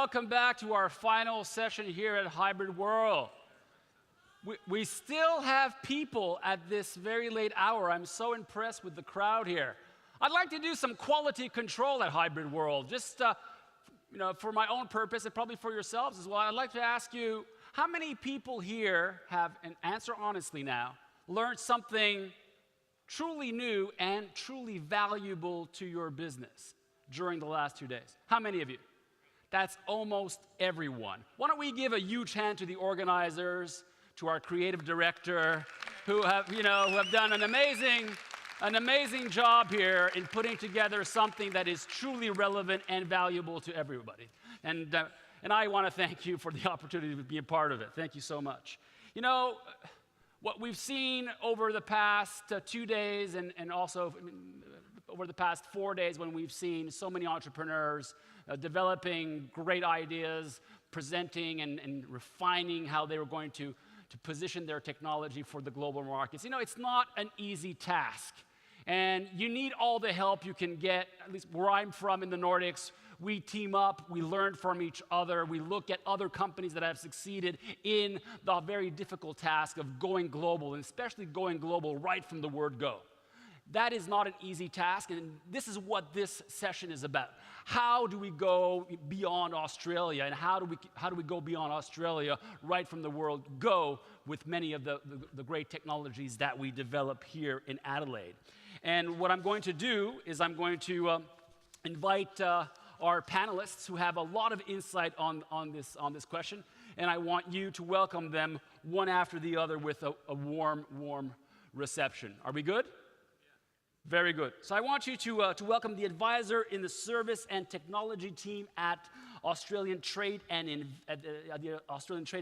welcome back to our final session here at Hybrid World. We still have people at this very late hour. I'm so impressed with the crowd here. I'd like to do some quality control at Hybrid World, just for my own purpose and probably for yourselves as well. I'd like to ask you, how many people here have, and answer honestly now, learned something truly new and truly valuable to your business during the last 2 days? How many of you? That's almost everyone. Why don't we give a huge hand to the organizers, to our creative director, who have done an amazing job here in putting together something that is truly relevant and valuable to everybody. And I want to thank you for the opportunity to be a part of it. Thank you so much. You know, what we've seen over the past 2 days and also over the past 4 days, when we've seen so many entrepreneurs developing great ideas, presenting and refining how they were going to position their technology for the global markets. You know, it's not an easy task. And you need all the help you can get. At least where I'm from in the Nordics, we team up, we learn from each other, we look at other companies that have succeeded in the very difficult task of going global, and especially going global right from the word go. That is not an easy task, and this is what this session is about. How do we go beyond Australia, and how do we go beyond Australia right from the word go with many of the great technologies that we develop here in Adelaide? And what I'm going to do is I'm going to invite our panelists who have a lot of insight on this question, and I want you to welcome them one after the other with a warm reception. Are we good? Very good. So I want you to welcome the advisor in the service and technology team at the Australian Trade and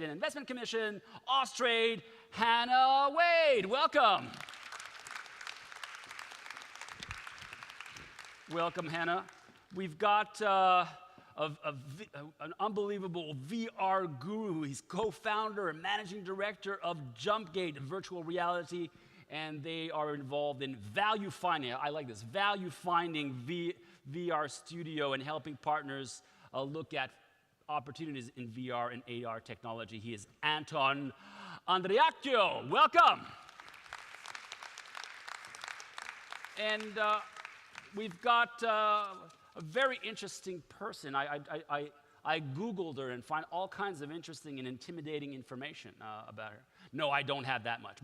Investment Commission, Austrade, Hannah Wade. Welcome. Welcome, Hannah. We've got an unbelievable VR guru. He's co-founder and managing director of JumpGate Virtual Reality, and they are involved in value finding. I like this, value finding VR studio and helping partners look at opportunities in VR and AR technology. He is Anton Andreacchio. Welcome. And we've got a very interesting person. I Googled her and find all kinds of interesting and intimidating information about her. No, I don't have that much.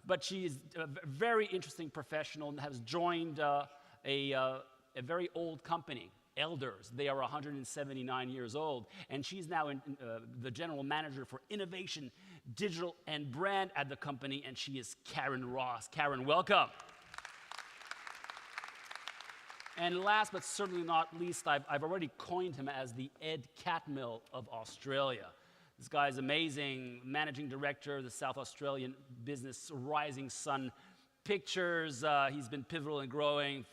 But she is a very interesting professional and has joined a very old company, Elders. They are 179 years old. And she's now the general manager for innovation, digital, and brand at the company. And she is Karen Ross. Karen, welcome. And last but certainly not least, I've already coined him as the Ed Catmull of Australia. This guy is amazing, managing director of the South Australian business Rising Sun Pictures. He's been pivotal in growing,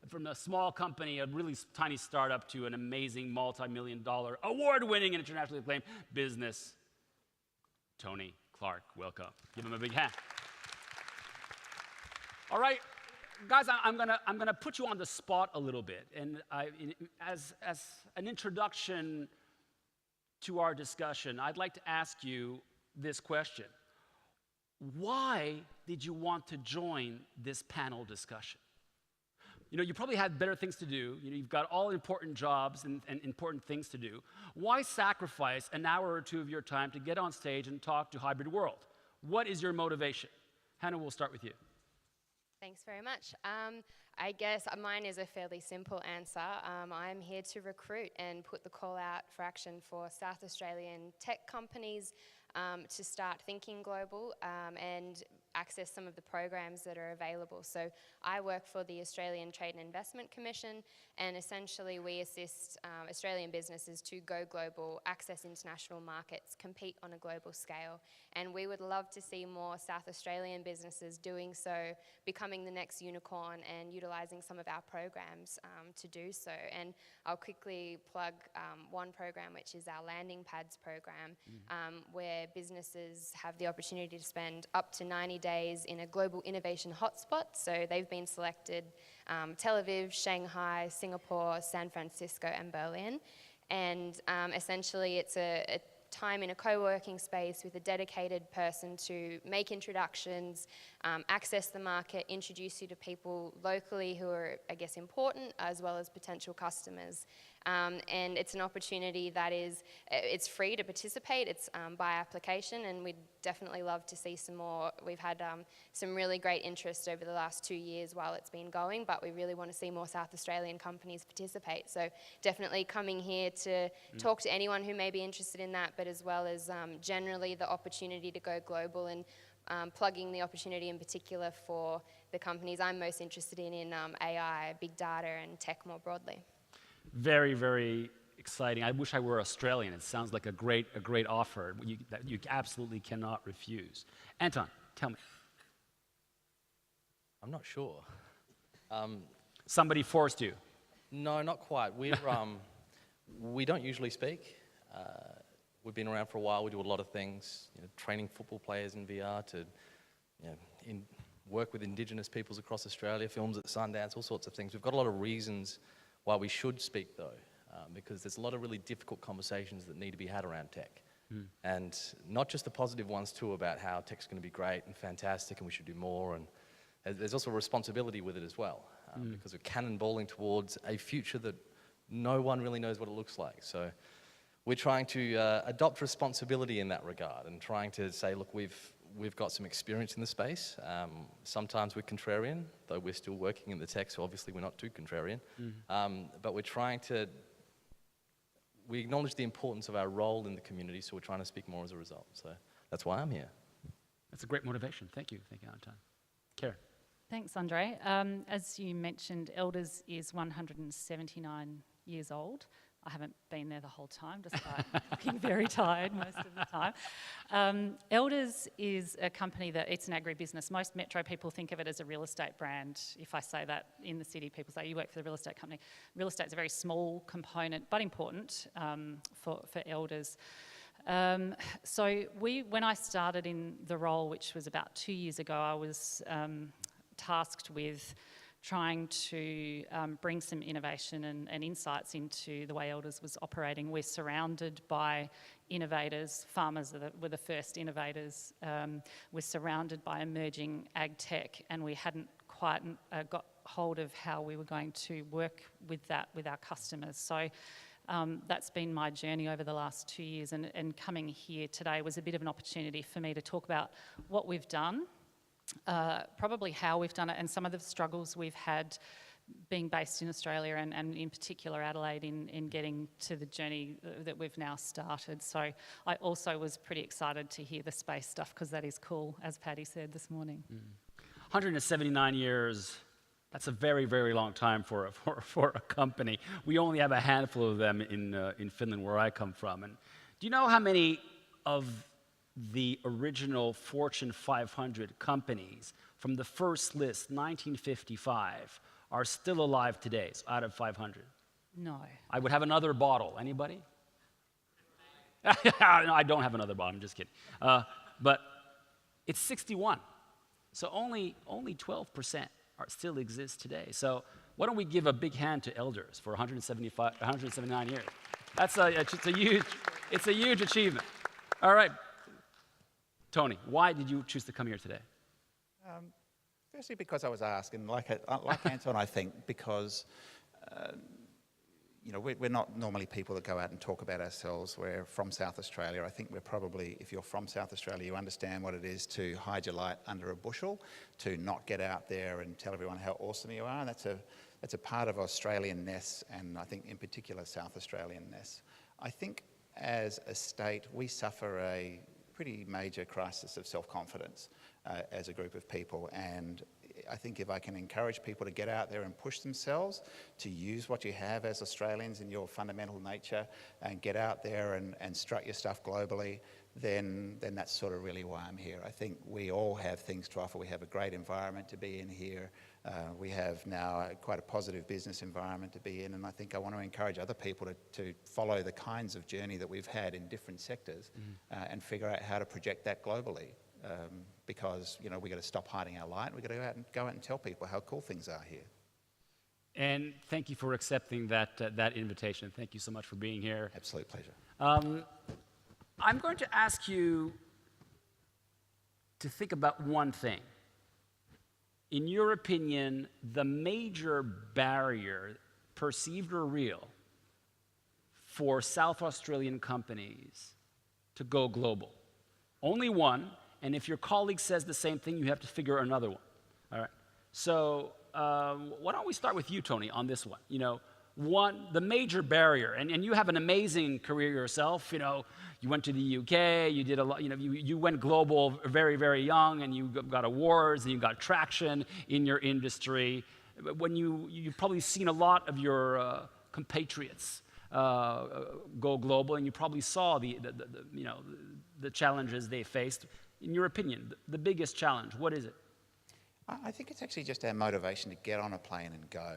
from a small company, a really tiny startup, to an amazing multi-million-dollar, award-winning, and internationally acclaimed business. Tony Clark, welcome. Give him a big hand. All right. Guys, I'm gonna put you on the spot a little bit, and as an introduction to our discussion, I'd like to ask you this question: why did you want to join this panel discussion? You probably had better things to do. You've got all important jobs and important things to do. Why sacrifice an hour or two of your time to get on stage and talk to Hybrid World? What is your motivation? Hannah, we'll start with you. Thanks very much. I guess mine is a fairly simple answer. I'm here to recruit and put the call out for action for South Australian tech companies to start thinking global and access some of the programs that are available. So I work for the Australian Trade and Investment Commission, and essentially we assist Australian businesses to go global, access international markets, compete on a global scale. And we would love to see more South Australian businesses doing so, becoming the next unicorn and utilising some of our programs to do so. And I'll quickly plug one program, which is our Landing Pads program, where businesses have the opportunity to spend up to 90 days in a global innovation hotspot. So they've been selected Tel Aviv, Shanghai, Singapore, San Francisco, and Berlin. And essentially it's a time in a co-working space with a dedicated person to make introductions, access the market, introduce you to people locally who are, I guess, important, as well as potential customers. And it's an opportunity that it's free to participate, it's by application, and we'd definitely love to see some more. We've had some really great interest over the last 2 years while it's been going, but we really want to see more South Australian companies participate. So definitely coming here to talk to anyone who may be interested in that, but as well as generally the opportunity to go global, and plugging the opportunity in particular for the companies I'm most interested in AI, big data, and tech more broadly. Very, very exciting. I wish I were Australian. It sounds like a great offer that you absolutely cannot refuse. Anton, tell me. I'm not sure. Somebody forced you. No, not quite. We don't usually speak. We've been around for a while. We do a lot of things, training football players in VR to work with Indigenous peoples across Australia, films at Sundance, all sorts of things. We've got a lot of reasons why we should speak, though, because there's a lot of really difficult conversations that need to be had around tech. And not just the positive ones, too, about how tech's going to be great and fantastic and we should do more. And there's also a responsibility with it as well, because we're cannonballing towards a future that no one really knows what it looks like. So we're trying to adopt responsibility in that regard and trying to say, look, we've got some experience in the space. Sometimes we're contrarian, though we're still working in the tech, so obviously we're not too contrarian. But we acknowledge the importance of our role in the community, so we're trying to speak more as a result. So that's why I'm here. That's a great motivation. Thank you, Anton. Karen. Thanks, André. As you mentioned, Elders is 179 years old. I haven't been there the whole time, despite looking very tired most of the time. Elders is a company it's an agribusiness. Most metro people think of it as a real estate brand. If I say that in the city, people say, you work for the real estate company. Real estate's a very small component, but important for Elders. So when I started in the role, which was about 2 years ago, I was tasked with trying to bring some innovation and insights into the way Elders was operating. We're surrounded by innovators. Farmers were the first innovators. We're surrounded by emerging ag tech, and we hadn't quite got hold of how we were going to work with that with our customers. So that's been my journey over the last 2 years, and coming here today was a bit of an opportunity for me to talk about what we've done, probably how we've done it, and some of the struggles we've had being based in Australia and in particular Adelaide in getting to the journey that we've now started. So I also was pretty excited to hear the space stuff, because that is cool, as Paddy said this morning. 179 years, that's a very, very long time for a company. We only have a handful of them in Finland, where I come from. And do you know how many of the original Fortune 500 companies from the first list, 1955, are still alive today, so out of 500? No. I would have another bottle. Anybody? No, I don't have another bottle, I'm just kidding. But it's 61. So only 12% still exist today. So why don't we give a big hand to Elders for 179 years? It's a huge achievement. All right. Tony, why did you choose to come here today? Firstly, because I was asked, and like Anton, I think, because we're not normally people that go out and talk about ourselves. We're from South Australia. I think we're probably, if you're from South Australia, you understand what it is to hide your light under a bushel, to not get out there and tell everyone how awesome you are. And that's a part of Australian-ness, and I think in particular South Australian-ness. I think as a state, we suffer a pretty major crisis of self-confidence as a group of people, and I think if I can encourage people to get out there and push themselves, to use what you have as Australians in your fundamental nature, and get out there and strut your stuff globally, then that's sort of really why I'm here. I think we all have things to offer. We have a great environment to be in here. We have now quite a positive business environment to be in, and I think I want to encourage other people to follow the kinds of journey that we've had in different sectors, and figure out how to project that globally. Because we've got to stop hiding our light. We've got to go out and tell people how cool things are here. And thank you for accepting that invitation. Thank you so much for being here. Absolute pleasure. I'm going to ask you to think about one thing. In your opinion, the major barrier, perceived or real, for South Australian companies to go global. Only one, and if your colleague says the same thing, you have to figure another one. All right. So why don't we start with you, Tony, on this one? The major barrier, and you have an amazing career yourself. You went to the UK, you did a lot. You went global very, very young, and you got awards and you got traction in your industry. When you've probably seen a lot of your compatriots go global, and you probably saw the challenges they faced. In your opinion, the biggest challenge, what is it? I think it's actually just our motivation to get on a plane and go.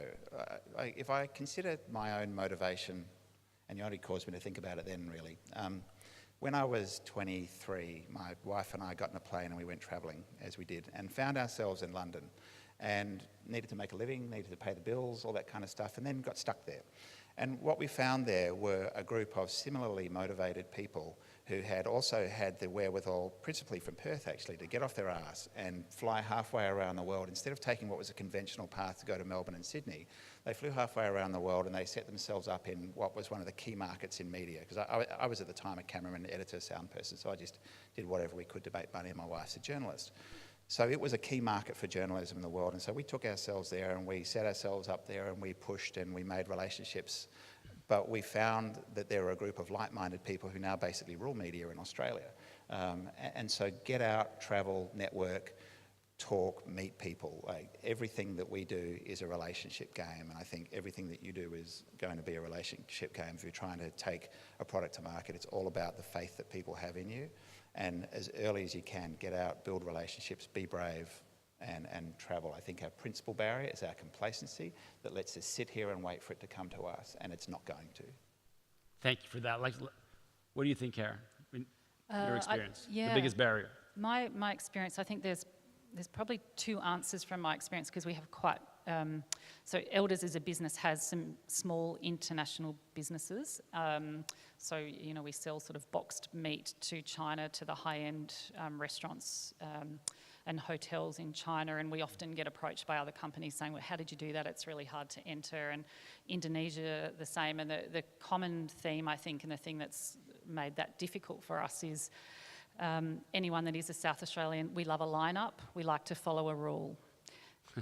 If I consider my own motivation, and you only caused me to think about it then, really. When I was 23, my wife and I got in a plane and we went travelling, as we did, and found ourselves in London, and needed to make a living, needed to pay the bills, all that kind of stuff, and then got stuck there. And what we found there were a group of similarly motivated people who had also had the wherewithal, principally from Perth actually, to get off their arse and fly halfway around the world. Instead of taking what was a conventional path to go to Melbourne and Sydney, they flew halfway around the world and they set themselves up in what was one of the key markets in media. Because I was at the time a cameraman, editor, sound person, so I just did whatever we could to make money, and my wife's a journalist. So it was a key market for journalism in the world, and so we took ourselves there and we set ourselves up there and we pushed and we made relationships. But we found that there were a group of like-minded people who now basically rule media in Australia. And so get out, travel, network, talk, meet people. Everything that we do is a relationship game, and I think everything that you do is going to be a relationship game. If you're trying to take a product to market, it's all about the faith that people have in you. And as early as you can, get out, build relationships, be brave, and travel. I think our principal barrier is our complacency that lets us sit here and wait for it to come to us, and it's not going to. Thank you for that. What do you think, Karen? Your experience, the biggest barrier. My experience, I think there's probably two answers from my experience, because we have quite, so Elders as a business has some small international businesses. So, we sell sort of boxed meat to China, to the high-end restaurants and hotels in China, and we often get approached by other companies saying, well, how did you do that? It's really hard to enter. And Indonesia, the same. And the common theme, I think, and the thing that's made that difficult for us is anyone that is a South Australian, we love a lineup, we like to follow a rule.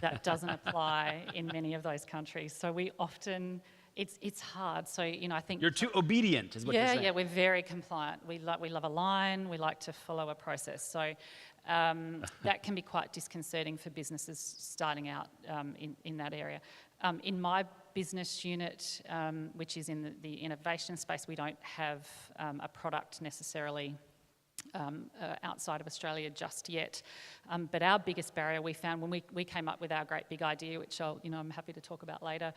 That doesn't apply in many of those countries. So we often, it's hard. So, I think... You're too obedient, is what you're saying. Yeah, we're very compliant. We love a line, we like to follow a process. So that can be quite disconcerting for businesses starting out in that area. In my business unit, which is in the innovation space, we don't have a product necessarily outside of Australia just yet. But our biggest barrier we found when we came up with our great big idea, which I'm happy to talk about later,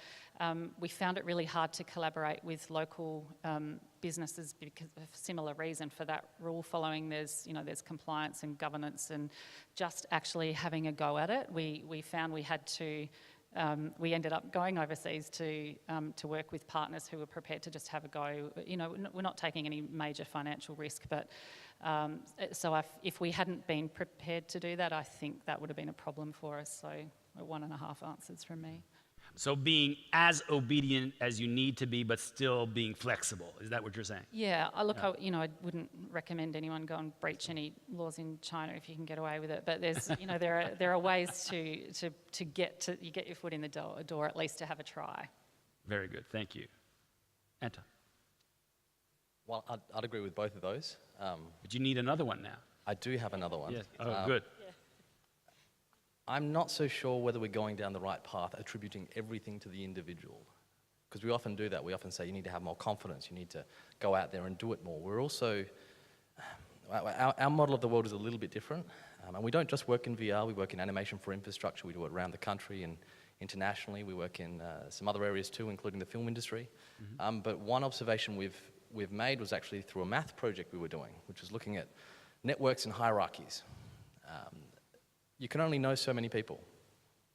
we found it really hard to collaborate with local businesses because of a similar reason. For that rule following, there's compliance and governance, and just actually having a go at it, we found we had to. We ended up going overseas to work with partners who were prepared to just have a go. We're not taking any major financial risk, but so if we hadn't been prepared to do that, I think that would have been a problem for us. So 1.5 answers from me. So being as obedient as you need to be, but still being flexible. Is that what you're saying? Yeah. I wouldn't recommend anyone go and breach any laws in China if you can get away with it. But there's, there are ways to get your foot in the door, at least to have a try. Very good. Thank you. Anton. Well, I'd agree with both of those. But you need another one now. I do have another one. Yes. Oh, good. I'm not so sure whether we're going down the right path, attributing everything to the individual. Because we often do that. We often say you need to have more confidence, you need to go out there and do it more. We're also, our model of the world is a little bit different. And we don't just work in VR, we work in animation for infrastructure. We do it around the country and internationally. We work in some other areas too, including the film industry. Mm-hmm. But one observation we've made was actually through a math project we were doing, which was looking at networks and hierarchies. You can only know so many people.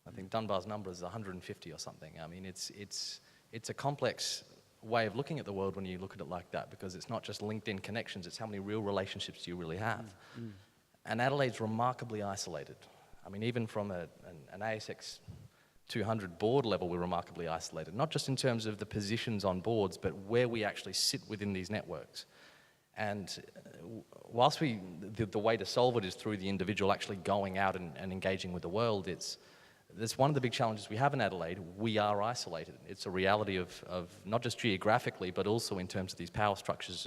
I think Dunbar's number is 150 or something. I mean, it's a complex way of looking at the world when you look at it like that, because it's not just LinkedIn connections, it's how many real relationships do you really have. And Adelaide's remarkably isolated. I mean, even from an ASX 200 board level, we're remarkably isolated, not just in terms of the positions on boards, but where we actually sit within these networks. And whilst the way to solve it is through the individual actually going out and engaging with the world, that's one of the big challenges we have in Adelaide. We are isolated. It's a reality of not just geographically, but also in terms of these power structures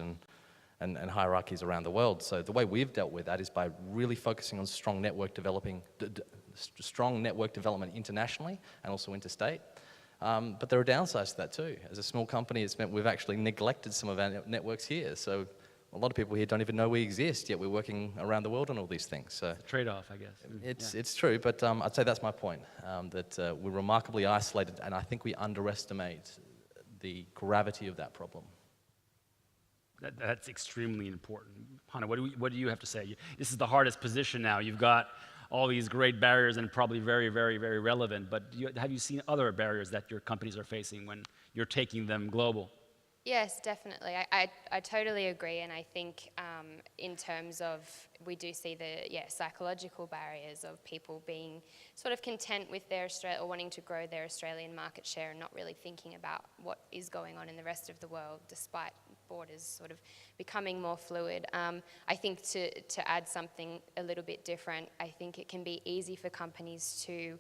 and hierarchies around the world. So the way we've dealt with that is by really focusing on strong network development internationally and also interstate. But there are downsides to that too. As a small company, it's meant we've actually neglected some of our networks here. So a lot of people here don't even know we exist, yet we're working around the world on all these things. So it's a trade-off, I guess. It's true, but I'd say that's my point, that we're remarkably isolated, and I think we underestimate the gravity of that problem. That's extremely important. Hannah, what do you have to say? This is the hardest position now. You've got all these great barriers and probably very, very, very relevant, but have you seen other barriers that your companies are facing when you're taking them global? Yes, definitely. I totally agree, and I think in terms of, we do see the psychological barriers of people being sort of content with their or wanting to grow their Australian market share and not really thinking about what is going on in the rest of the world, despite borders sort of becoming more fluid. I think to add something a little bit different, I think it can be easy for companies to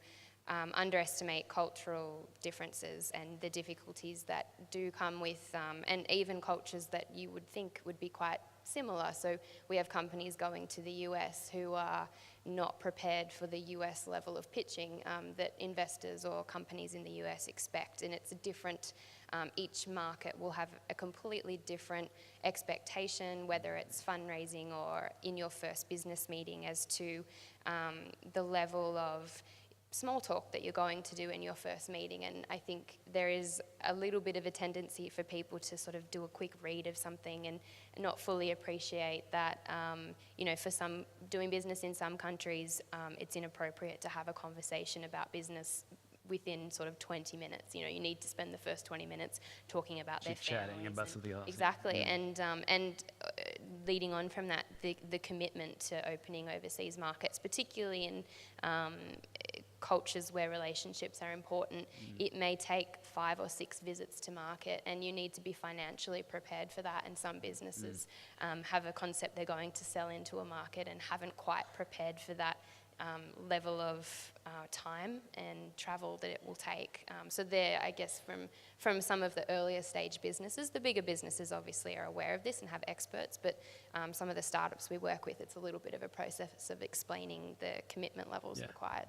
underestimate cultural differences and the difficulties that do come with, and even cultures that you would think would be quite similar. So we have companies going to the US who are not prepared for the US level of pitching that investors or companies in the US expect, and it's a different, each market will have a completely different expectation, whether it's fundraising or in your first business meeting, as to the level of small talk that you're going to do in your first meeting. And I think there is a little bit of a tendency for people to sort of do a quick read of something and not fully appreciate that, for some, doing business in some countries, it's inappropriate to have a conversation about business within sort of 20 minutes. You need to spend the first 20 minutes talking about their families. Chatting about something else. Exactly, and leading on from that, the commitment to opening overseas markets, particularly in cultures where relationships are important, it may take 5 or 6 visits to market, and you need to be financially prepared for that. And some businesses have a concept they're going to sell into a market and haven't quite prepared for that level of time and travel that it will take. So there, I guess, from some of the earlier stage businesses, the bigger businesses obviously are aware of this and have experts, but some of the startups we work with, it's a little bit of a process of explaining the commitment levels required.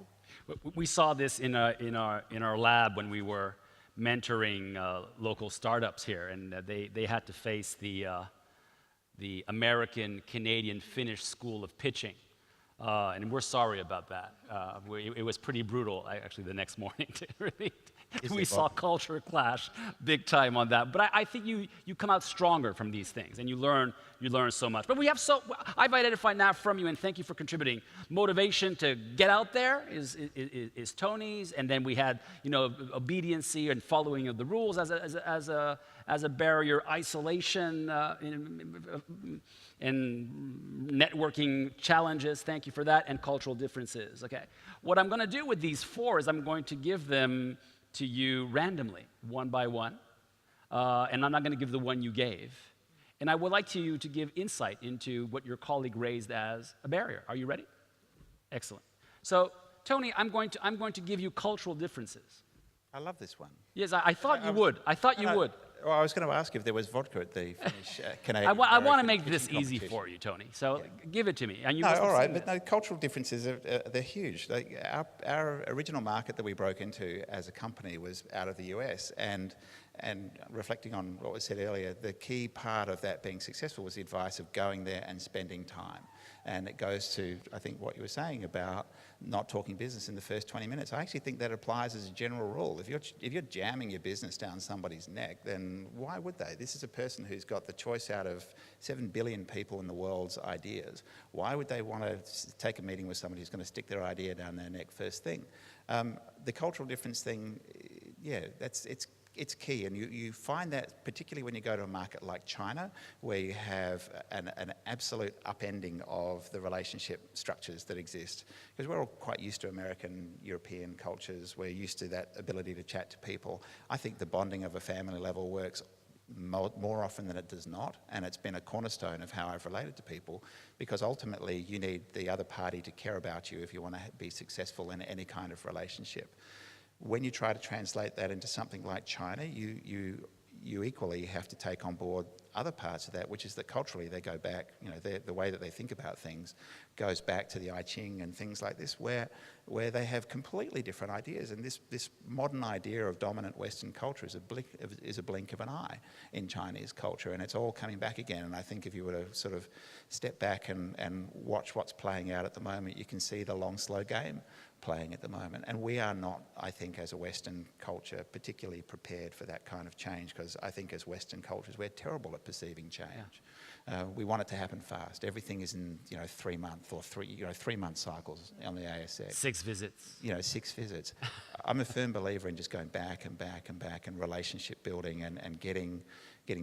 We saw this in our lab when we were mentoring local startups here, and they had to face the American, Canadian, Finnish school of pitching. And we're sorry about that. It was pretty brutal, actually, the next morning. We saw culture clash big time on that. But I think you come out stronger from these things, and you learn so much. But I've identified now from you, and thank you for contributing. Motivation to get out there is Tony's, and then we had obediency and following of the rules as a barrier, isolation and networking challenges. Thank you for that, and cultural differences. Okay, what I'm going to do with these 4 is I'm going to give them to you randomly, one by one, and I'm not going to give the one you gave. And I would like you to give insight into what your colleague raised as a barrier. Are you ready? Excellent. So, Tony, I'm going to give you cultural differences. I love this one. Yes, I thought you would. I thought you would. Well, I was going to ask if there was vodka at the Finnish Canadian. I want to make this easy for you, Tony. So give it to me. And you all right, but no, cultural differences they're huge. Our original market that we broke into as a company was out of the US, and And reflecting on what was said earlier, the key part of that being successful was the advice of going there and spending time. And it goes to, I think, what you were saying about not talking business in the first 20 minutes. I actually think that applies as a general rule. If you're jamming your business down somebody's neck, then why would they? This is a person who's got the choice out of 7 billion people in the world's ideas. Why would they want to take a meeting with somebody who's going to stick their idea down their neck first thing? The cultural difference thing, yeah, it's key, and you find that particularly when you go to a market like China, where you have an absolute upending of the relationship structures that exist. Because we're all quite used to American, European cultures. We're used to that ability to chat to people. I think the bonding of a family level works more often than it does not, and it's been a cornerstone of how I've related to people, because ultimately you need the other party to care about you if you want to be successful in any kind of relationship. When you try to translate that into something like China, you equally have to take on board other parts of that, which is that culturally they go back, the way that they think about things goes back to the I Ching and things like this, where they have completely different ideas. And this modern idea of dominant Western culture is a blink of an eye in Chinese culture, and it's all coming back again. And I think if you were to sort of step back and watch what's playing out at the moment, you can see the long, slow game playing at the moment. And we are not, I think, as a Western culture, particularly prepared for that kind of change, because I think as Western cultures, we're terrible at perceiving change. Yeah. We want it to happen fast. Everything is in 3-month or 3-month cycles on the ASX. 6 visits. 6 visits. I'm a firm believer in just going back and back and back, and relationship building and getting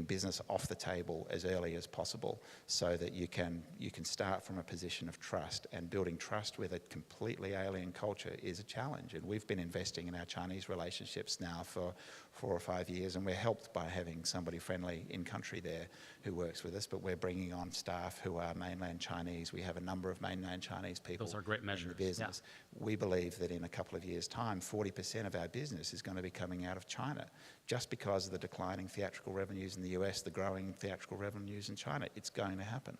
business off the table as early as possible, so that you can start from a position of trust. And building trust with a completely alien culture is a challenge. And we've been investing in our Chinese relationships now for 4 or 5 years, and we're helped by having somebody friendly in country there who works with us. But we're bringing on staff who are mainland Chinese. We have a number of mainland Chinese people. Those are great measures. In the business. Yeah. We believe that in a couple of years' time, 40% of our business is going to be coming out of China, just because of the declining theatrical revenues in the US, the growing theatrical revenues in China. It's going to happen.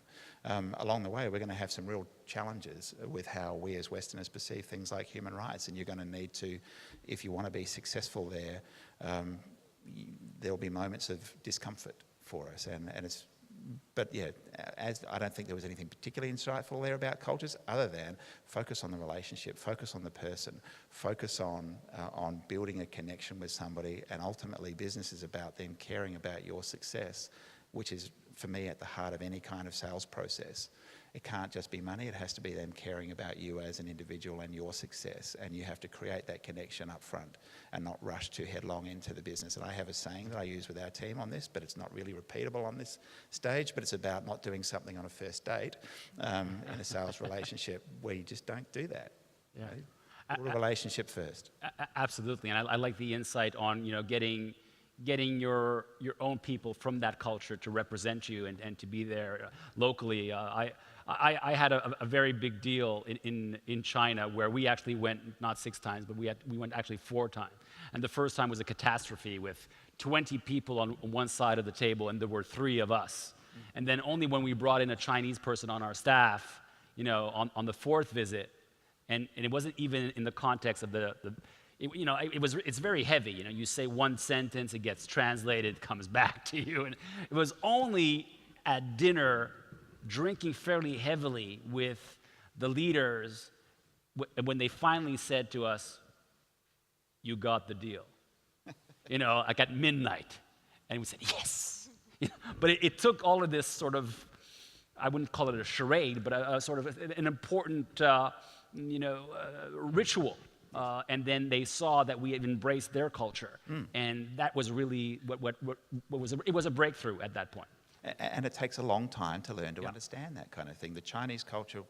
Along the way, we're going to have some real challenges with how we as Westerners perceive things like human rights, and you're going to need to, if you want to be successful there, there'll be moments of discomfort for us, but yeah, I don't think there was anything particularly insightful there about cultures, other than focus on the relationship, focus on the person, focus on building a connection with somebody, and ultimately business is about them caring about your success, which is, for me, at the heart of any kind of sales process. It can't just be money, it has to be them caring about you as an individual and your success, and you have to create that connection up front and not rush too headlong into the business. And I have a saying that I use with our team on this, but it's not really repeatable on this stage, but it's about not doing something on a first date in a sales relationship where you just don't do that. Yeah. Build a relationship first. Absolutely, and I like the insight on getting your own people from that culture to represent you and to be there locally. I had a very big deal in China, where we actually went not 6 times, but we went actually 4 times. And the first time was a catastrophe with 20 people on one side of the table, and there were 3 of us. And then only when we brought in a Chinese person on our staff, on the 4th visit, and it wasn't even in the context of it's very heavy. You say one sentence, it gets translated, comes back to you. And it was only at dinner, drinking fairly heavily with the leaders, when they finally said to us, "You got the deal." Like at midnight. And we said, "Yes." But it took all of this sort of, I wouldn't call it a charade, but a sort of an important, ritual. And then they saw that we had embraced their culture, and that was really it was a breakthrough at that point. And it takes a long time to learn to understand that kind of thing. The Chinese culture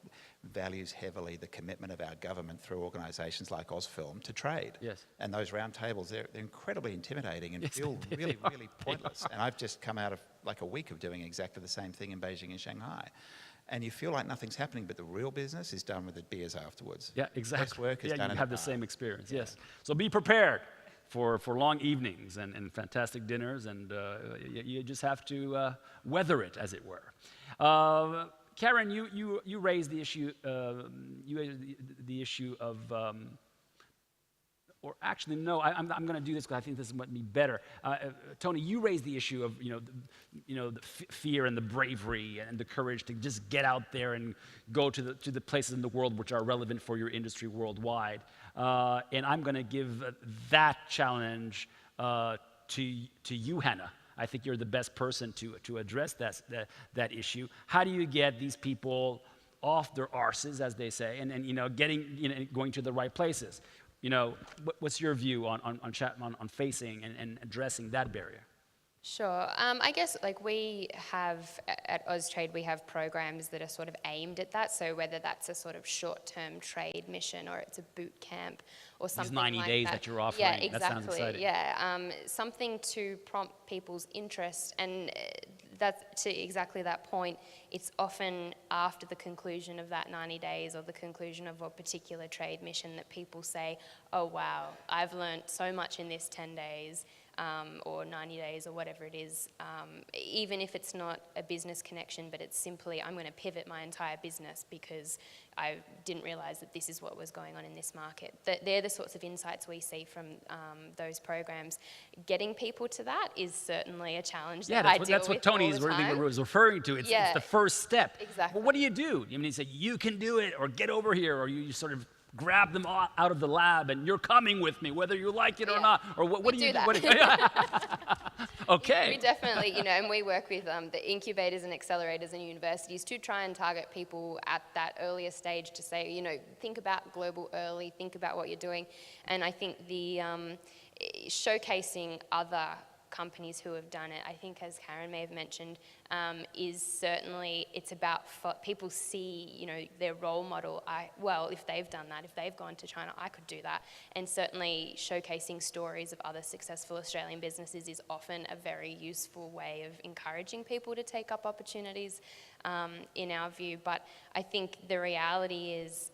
values heavily the commitment of our government through organisations like Ozfilm to trade. Yes. And those round tables, they're incredibly intimidating and feel really pointless. And I've just come out of like a week of doing exactly the same thing in Beijing and Shanghai. And you feel like nothing's happening, but the real business is done with the beers afterwards. Yeah, exactly. Best work is done you have the same experience, yes. So be prepared for long evenings and fantastic dinners, and you just have to weather it, as it were. Karen, you raised the issue. You raised the issue of or actually, no, I'm going to do this because I think this might be better. Tony, you raised the issue of the fear and the bravery and the courage to just get out there and go to the places in the world which are relevant for your industry worldwide. And I'm going to give that challenge to you, Hannah. I think you're the best person to address that issue. How do you get these people off their arses, as they say, and going to the right places? What's your view on facing and addressing that barrier? Sure. I guess like we have at Austrade, we have programs that are sort of aimed at that. So whether that's a sort of short-term trade mission or it's a boot camp or something like that. These 90 days that you're offering. Yeah, exactly. That sounds exciting. Yeah, something to prompt people's interest, and that's to exactly that point. It's often after the conclusion of that 90 days or the conclusion of a particular trade mission that people say, "Oh wow, I've learned so much in this 10 days." Or 90 days or whatever it is, even if it's not a business connection, but it's simply, I'm going to pivot my entire business because I didn't realize that this is what was going on in this market. They're the sorts of insights we see from those programs. Getting people to that is certainly a challenge that I deal with that's what Tony was referring to. It's the first step. Exactly. Well, what do you do? I mean, he said, you can do it, or get over here, or you sort of grab them out of the lab and you're coming with me whether you like it or not, or what do you do? Okay. We definitely, and we work with the incubators and accelerators and universities to try and target people at that earlier stage to say, think about global early, think about what you're doing. And I think the showcasing other companies who have done it, I think as Karen may have mentioned, is certainly, it's about people see, their role model. If they've done that, if they've gone to China, I could do that. And certainly showcasing stories of other successful Australian businesses is often a very useful way of encouraging people to take up opportunities, in our view. But I think the reality is,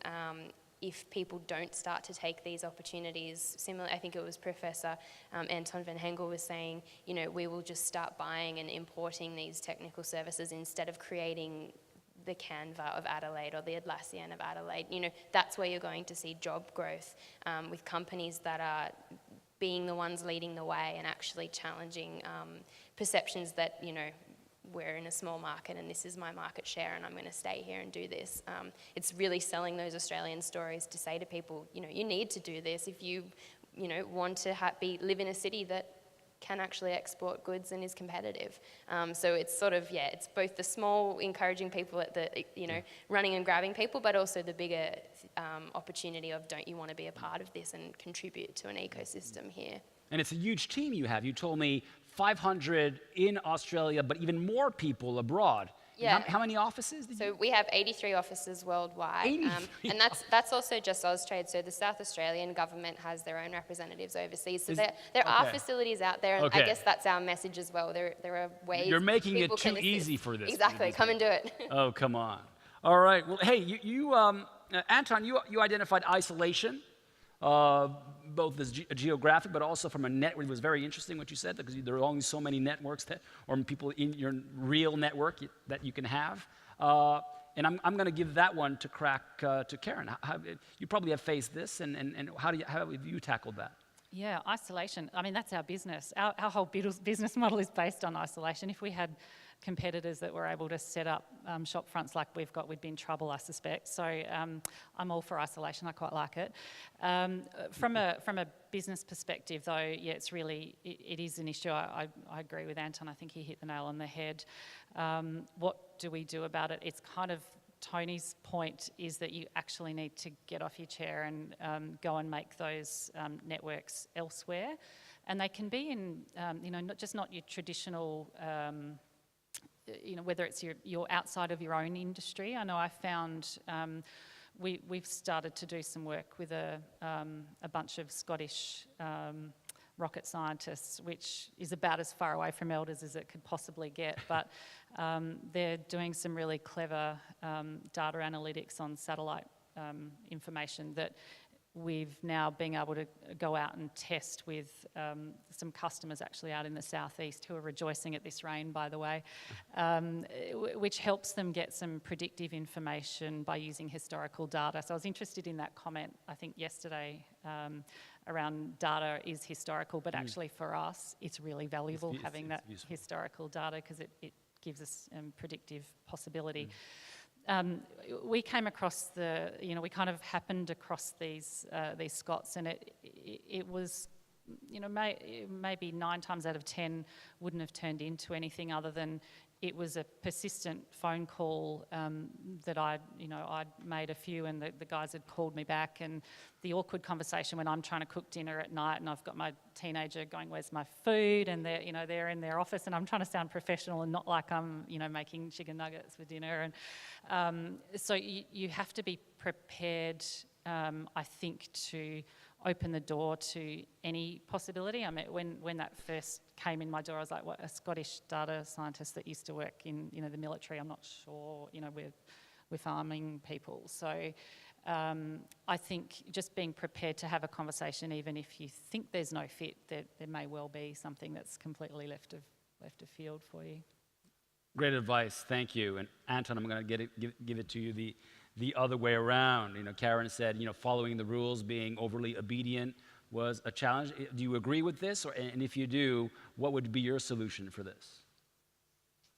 if people don't start to take these opportunities, similar, I think it was Professor Anton van Hengel was saying, we will just start buying and importing these technical services instead of creating the Canva of Adelaide or the Atlassian of Adelaide. That's where you're going to see job growth with companies that are being the ones leading the way and actually challenging perceptions that, we're in a small market and this is my market share and I'm going to stay here and do this. It's really selling those Australian stories to say to people, you need to do this if you, want to live in a city that can actually export goods and is competitive. So it's sort of, it's both the small encouraging people at the, running and grabbing people, but also the bigger opportunity of don't you want to be a part of this and contribute to an ecosystem here. And it's a huge team you have. You told me 500 in Australia, but even more people abroad. Yeah. How many offices? So we have 83 offices worldwide. 83. And that's also just Austrade. So the South Australian government has their own representatives overseas. So there are facilities out there, and I guess that's our message as well. There are ways. You're making it too easy for this. Exactly. Come and do it. Oh, come on. All right. Well, hey, you Anton, you identified isolation. Both as geographic, but also from a network. It was very interesting what you said, because there are only so many networks or people in your real network that you can have. And I'm going to give that one to Karen. You probably have faced this, and how have you tackled that? Yeah, isolation. I mean, that's our business. Our whole business model is based on isolation. If we had competitors that were able to set up shop fronts like we've got, we'd be in trouble, I suspect. So I'm all for isolation. I quite like it. From a business perspective, though, it's really it is an issue. I agree with Anton. I think he hit the nail on the head. What do we do about it? It's kind of Tony's point is that you actually need to get off your chair and go and make those networks elsewhere, and they can be in not your traditional. Whether it's you're outside of your own industry. I know I found we've started to do some work with a bunch of Scottish rocket scientists, which is about as far away from Elders as it could possibly get, but they're doing some really clever data analytics on satellite information that we've now been able to go out and test with some customers actually out in the southeast who are rejoicing at this rain, by the way, which helps them get some predictive information by using historical data. So I was interested in that comment, I think yesterday, around data is historical, but actually for us, it's really valuable having that historical data because it gives us predictive possibility. We came across we kind of happened across these Scots, and it was, maybe 9 times out of 10 wouldn't have turned into anything other than it was a persistent phone call that I'd made a few, and the guys had called me back, and the awkward conversation when I'm trying to cook dinner at night and I've got my teenager going, "Where's my food?" and they're in their office and I'm trying to sound professional and not like I'm making chicken nuggets for dinner, and so you have to be prepared, I think, to open the door to any possibility. I mean, when that first came in my door, I was like, "What, a Scottish data scientist that used to work in the military? I'm not sure. We're farming people." So I think just being prepared to have a conversation, even if you think there's no fit, there may well be something that's completely left of field for you. Great advice, thank you. And Anton, I'm going to give it to you the other way around. Karen said, following the rules, being overly obedient was a challenge. Do you agree with this? And if you do, what would be your solution for this?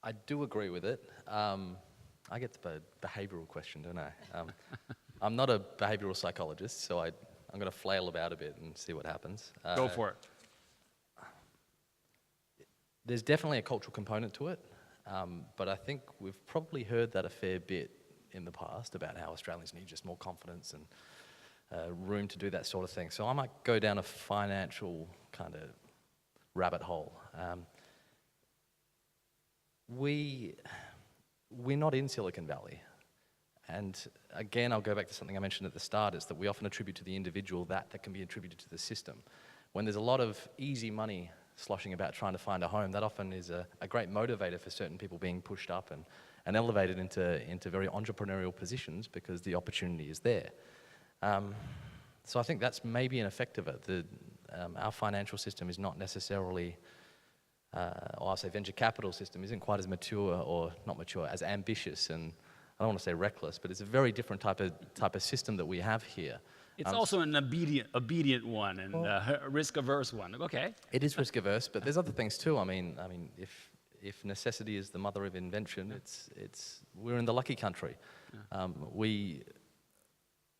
I do agree with it. I get the behavioural question, don't I? I'm not a behavioural psychologist, so I'm going to flail about a bit and see what happens. Go for it. There's definitely a cultural component to it, but I think we've probably heard that a fair bit in the past about how Australians need just more confidence and room to do that sort of thing. So I might go down a financial kind of rabbit hole. We're not in Silicon Valley. And again, I'll go back to something I mentioned at the start, is that we often attribute to the individual that can be attributed to the system. When there's a lot of easy money sloshing about trying to find a home, that often is a great motivator for certain people being pushed up and elevated into very entrepreneurial positions because the opportunity is there. So I think that's maybe an effect of it. Our financial system is not necessarily, or I'll say venture capital system isn't quite as mature, or not mature, as ambitious, and I don't want to say reckless, but it's a very different type of system that we have here. It's also an obedient one and a risk-averse one. Okay. It is risk-averse, but there's other things too. I mean, if necessity is the mother of invention, we're in the lucky country. Yeah.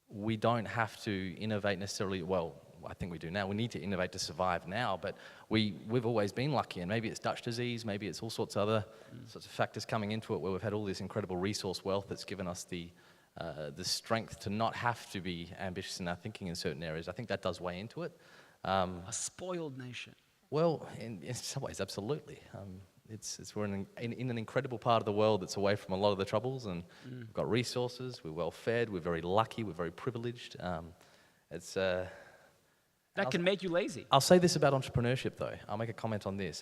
We don't have to innovate necessarily. Well, I think we do now. We need to innovate to survive now, but we've always been lucky, and maybe it's Dutch disease, maybe it's all sorts of other sorts of factors coming into it, where we've had all this incredible resource wealth that's given us the strength to not have to be ambitious in our thinking in certain areas. I think that does weigh into it. A spoiled nation. Well, in some ways, absolutely. We're in an incredible part of the world that's away from a lot of the troubles, and we've got resources, we're well fed, we're very lucky, we're very privileged. That can make you lazy. I'll say this about entrepreneurship, though. I'll make a comment on this,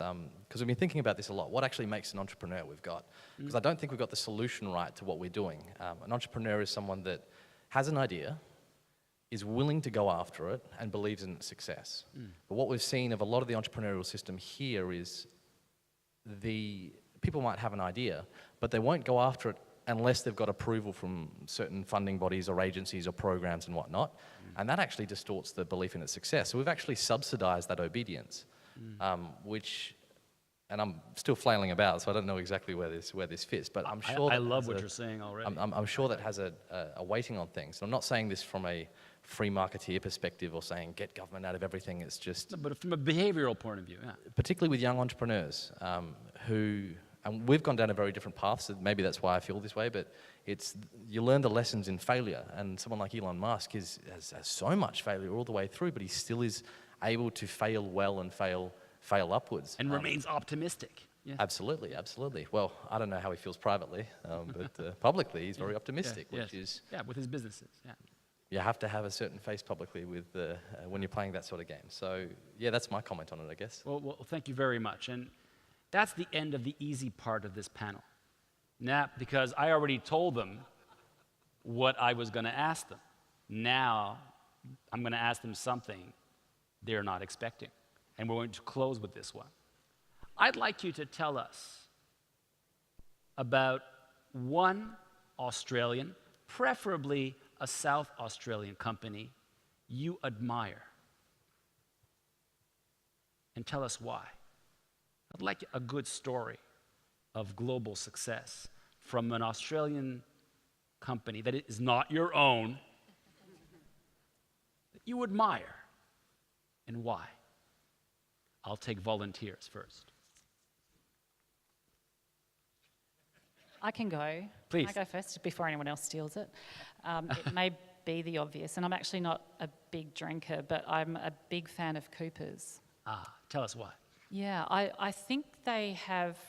because we've been thinking about this a lot. What actually makes an entrepreneur we've got? Because I don't think we've got the solution right to what we're doing. An entrepreneur is someone that has an idea, is willing to go after it, and believes in its success. But what we've seen of a lot of the entrepreneurial system here is the people might have an idea, but they won't go after it unless they've got approval from certain funding bodies or agencies or programs and whatnot. And that actually distorts the belief in its success. So we've actually subsidized that obedience, and I'm still flailing about, so I don't know exactly where this fits, but I'm sure I love what you're saying already. I'm sure that has a weighting on things. I'm not saying this from a free marketeer perspective or saying get government out of everything. It's just... No, but from a behavioral point of view, yeah. Particularly with young entrepreneurs and we've gone down a very different path, so maybe that's why I feel this way, but you learn the lessons in failure, and someone like Elon Musk has so much failure all the way through, but he still is able to fail well and fail upwards. And remains optimistic. Yeah. Absolutely. Well, I don't know how he feels privately, but publicly he's very optimistic, which is... Yeah, with his businesses, yeah. You have to have a certain face publicly with when you're playing that sort of game. So, yeah, that's my comment on it, I guess. Well, thank you very much. And that's the end of the easy part of this panel. Now, because I already told them what I was going to ask them. Now, I'm going to ask them something they're not expecting. And we're going to close with this one. I'd like you to tell us about one Australian, preferably a South Australian company, you admire. And tell us why. I'd like a good story of global success from an Australian company that is not your own, that you admire, and why. I'll take volunteers first. I can go. Please. Can I go first before anyone else steals it? It may be the obvious, and I'm actually not a big drinker, but I'm a big fan of Coopers. Tell us why. Yeah, I think they have,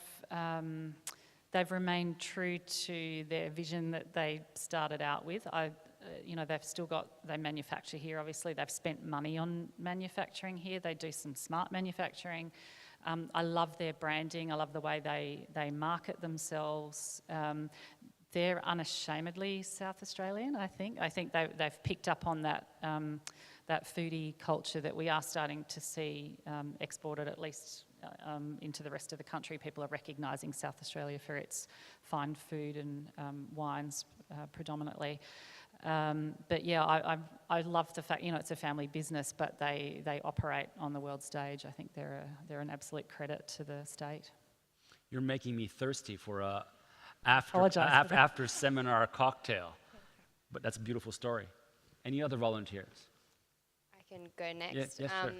they've remained true to their vision that they started out with. They've still got, they manufacture here, obviously. They've spent money on manufacturing here. They do some smart manufacturing. I love their branding. I love the way they market themselves. They're unashamedly South Australian, I think. I think they've picked up on that foodie culture that we are starting to see exported, at least into the rest of the country. People are recognising South Australia for its fine food and wines predominantly. But yeah, I love the fact, it's a family business, but they operate on the world stage. I think they're an absolute credit to the state. You're making me thirsty for a Apologise for that. after seminar cocktail. But that's a beautiful story. Any other volunteers? I can go next. Yes, sure.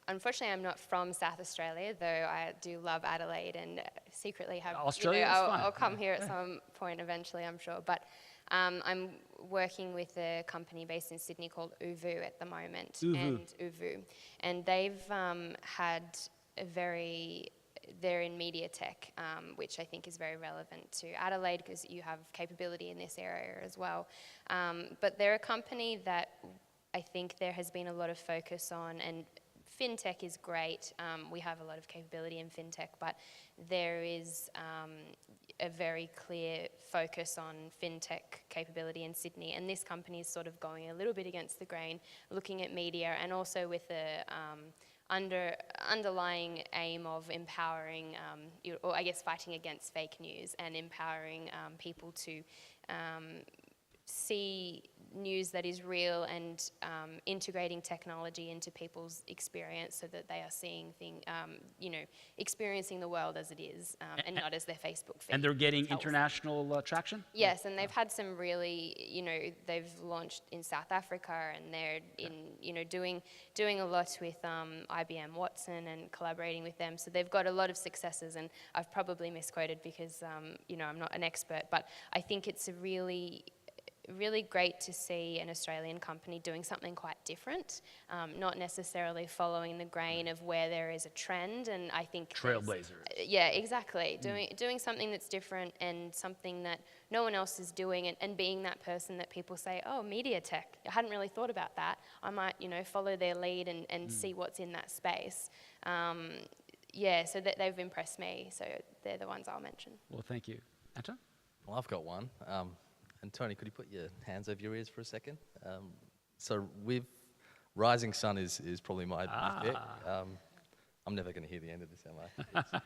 Unfortunately, I'm not from South Australia, though I do love Adelaide and secretly have. Australia is fine. I'll come here at some point eventually, I'm sure. But I'm working with a company based in Sydney called Uvu at the moment. Uvu. And they've had they're in media tech, which I think is very relevant to Adelaide because you have capability in this area as well. But they're a company that I think there has been a lot of focus on, and fintech is great. We have a lot of capability in fintech, but there is a very clear focus on fintech capability in Sydney, and this company is sort of going a little bit against the grain, looking at media, and also with the underlying aim of empowering, or I guess fighting against fake news and empowering people to see news that is real and integrating technology into people's experience so that they are seeing experiencing the world as it is and not as their Facebook feed. And they're getting international traction? Yes, and they've had some really, they've launched in South Africa, and they're doing a lot with IBM Watson and collaborating with them. So they've got a lot of successes, and I've probably misquoted because I'm not an expert, but I think it's a really great to see an Australian company doing something quite different, not necessarily following the grain of where there is a trend. And I think trailblazers. Yeah, exactly. Doing something that's different and something that no one else is doing, and being that person that people say, oh, media tech, I hadn't really thought about that. I might, follow their lead and see what's in that space. So that they've impressed me. So they're the ones I'll mention. Well, thank you. Anton? Well, I've got one. And Tony, could you put your hands over your ears for a second? So with Rising Sun is probably my pick. I'm never going to hear the end of this, am I?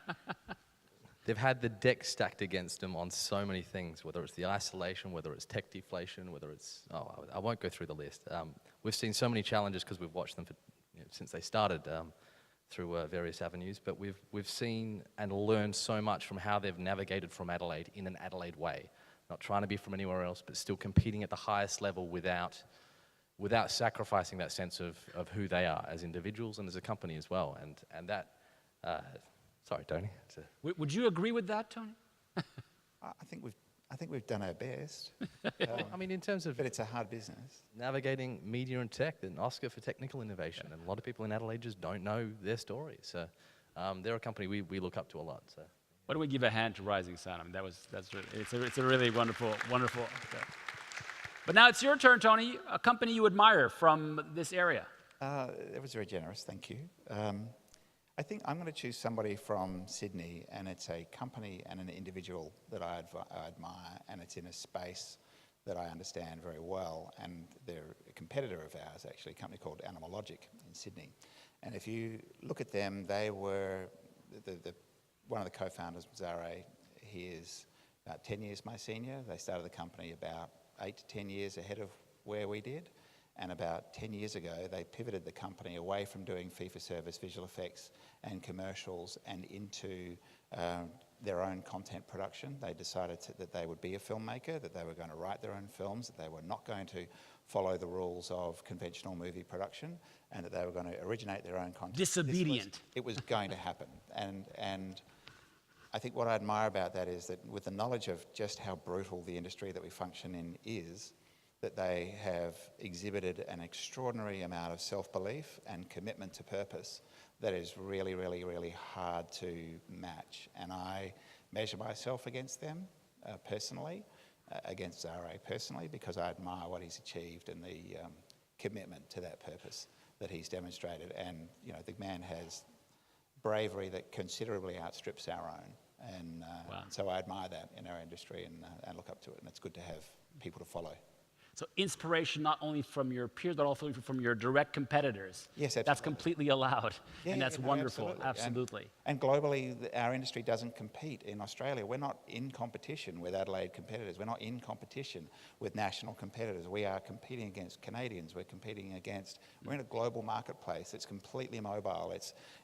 They've had the deck stacked against them on so many things, whether it's the isolation, whether it's tech deflation, whether it's... I won't go through the list. We've seen so many challenges because we've watched them since they started through various avenues, but we've seen and learned so much from how they've navigated from Adelaide in an Adelaide way. Not trying to be from anywhere else, but still competing at the highest level without sacrificing that sense of who they are as individuals and as a company as well. And that, sorry, Tony. Would you agree with that, Tony? I think we've done our best. I mean, in terms of... But it's a hard business. Navigating media and tech, an Oscar for technical innovation, and a lot of people in Adelaide just don't know their story. So they're a company we look up to a lot. So. Why don't we give a hand to Rising Sun? I mean, it's a really wonderful. But now it's your turn, Tony. A company you admire from this area. That was very generous, thank you. I think I'm going to choose somebody from Sydney, and it's a company and an individual that I admire, and it's in a space that I understand very well, and they're a competitor of ours, actually, a company called Animalogic in Sydney. And if you look at them, they were, one of the co-founders, Zare, he is about 10 years my senior. They started the company about 8 to 10 years ahead of where we did. And about 10 years ago, they pivoted the company away from doing fee-for-service visual effects and commercials and into their own content production. They decided that they would be a filmmaker, that they were going to write their own films, that they were not going to follow the rules of conventional movie production, and that they were going to originate their own content. Disobedient. It was going to happen. And I think what I admire about that is that with the knowledge of just how brutal the industry that we function in is, that they have exhibited an extraordinary amount of self-belief and commitment to purpose that is really, really, really hard to match. And I measure myself against them personally, against Zare personally, because I admire what he's achieved and the commitment to that purpose that he's demonstrated. And, you know, the man has bravery that considerably outstrips our own. And Wow. so I admire that in our industry and look up to it. And it's good to have people to follow. So inspiration not only from your peers, but also from your direct competitors. Yes, That's absolutely. completely allowed, and that's no, wonderful, absolutely. And globally, our industry doesn't compete. In Australia, we're not in competition with Adelaide competitors. We're not in competition with national competitors. We are competing against Canadians. We're in a global marketplace. It's completely mobile.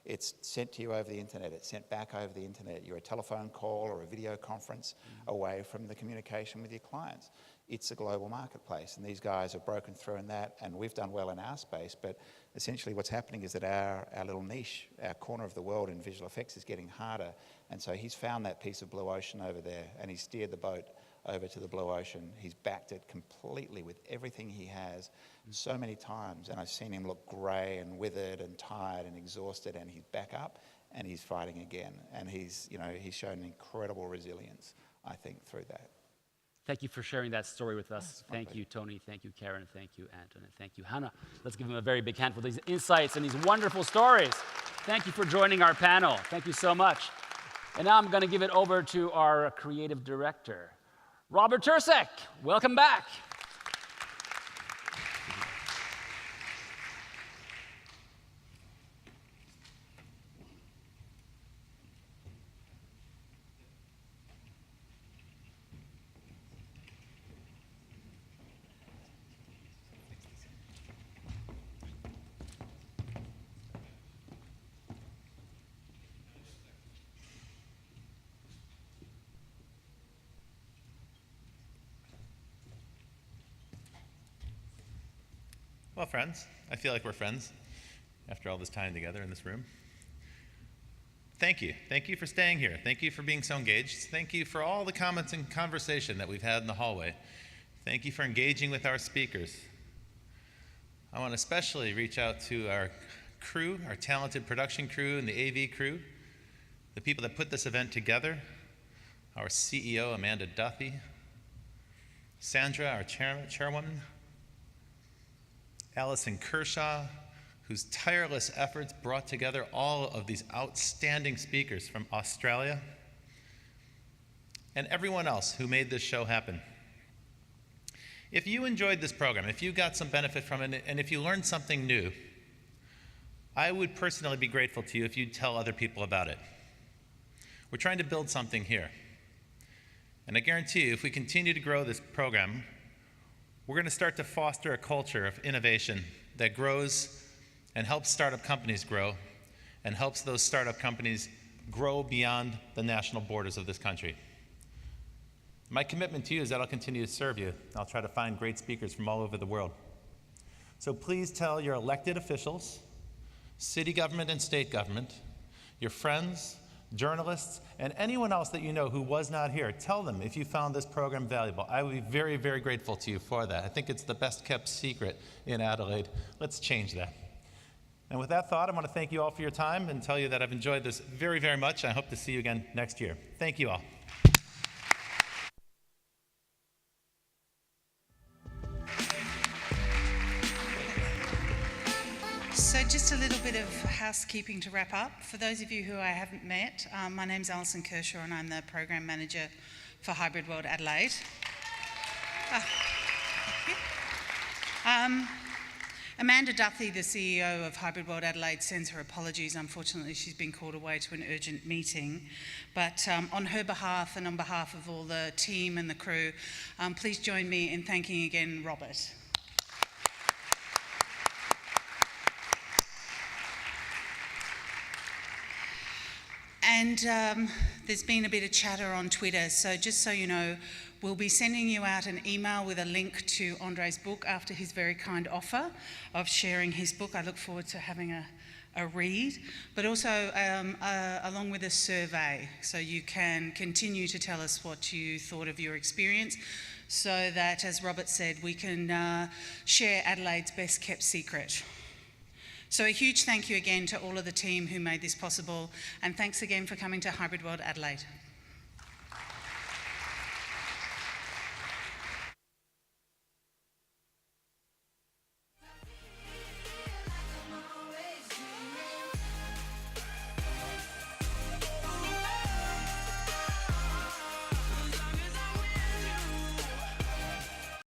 It's sent to you over the internet. It's sent back over the internet. You're a telephone call or a video conference away from the communication with your clients. It's a global marketplace, and these guys have broken through in that, and we've done well in our space, but essentially what's happening is that our little niche, our corner of the world in visual effects is getting harder, and so he's found that piece of blue ocean over there, and he's steered the boat over to the blue ocean. He's backed it completely with everything he has so many times, and I've seen him look grey and withered and tired and exhausted, and he's back up, and he's fighting again, and he's shown incredible resilience, I think, through that. Thank you for sharing that story with us. my Thank pleasure. you, Tony. Thank you, Karen. Thank you, Anton. And thank you, Hannah. Let's give them a very big hand for these insights and these wonderful stories. Thank you for joining our panel. Thank you so much. And now I'm going to give it over to our creative director, Robert Tursek. Welcome back. Well, friends, I feel like we're friends after all this time together in this room. Thank you. Thank you for staying here. Thank you for being so engaged. Thank you for all the comments and conversation that we've had in the hallway. Thank you for engaging with our speakers. I want to especially reach out to our crew, our talented production crew and the AV crew, the people that put this event together, our CEO, Amanda Duffy, Sandra, our chairwoman, Alison Kershaw, whose tireless efforts brought together all of these outstanding speakers from Australia, and everyone else who made this show happen. If you enjoyed this program, if you got some benefit from it, and if you learned something new, I would personally be grateful to you if you'd tell other people about it. We're trying to build something here. And I guarantee you, if we continue to grow this program, we're going to start to foster a culture of innovation that grows and helps startup companies grow and helps those startup companies grow beyond the national borders of this country. My commitment to you is that I'll continue to serve you. I'll try to find great speakers from all over the world. So please tell your elected officials, city government and state government, your friends, journalists, and anyone else that you know who was not here, tell them if you found this program valuable. I would be very, very grateful to you for that. I think it's the best kept secret in Adelaide. Let's change that. And with that thought, I want to thank you all for your time and tell you that I've enjoyed this very, very much. I hope to see you again next year. Thank you all. So just a little bit of housekeeping to wrap up. For those of you who I haven't met, my name's Alison Kershaw and I'm the Program Manager for Hybrid World Adelaide. Amanda Duthie, the CEO of Hybrid World Adelaide, sends her apologies. Unfortunately, she's been called away to an urgent meeting. But on her behalf and on behalf of all the team and the crew, please join me in thanking again Robert. And there's been a bit of chatter on Twitter, so just so you know, we'll be sending you out an email with a link to Andre's book after his very kind offer of sharing his book. I look forward to having a read, but also along with a survey, so you can continue to tell us what you thought of your experience, so that, as Robert said, we can share Adelaide's best kept secret. So a huge thank you again to all of the team who made this possible, and thanks again for coming to Hybrid World Adelaide.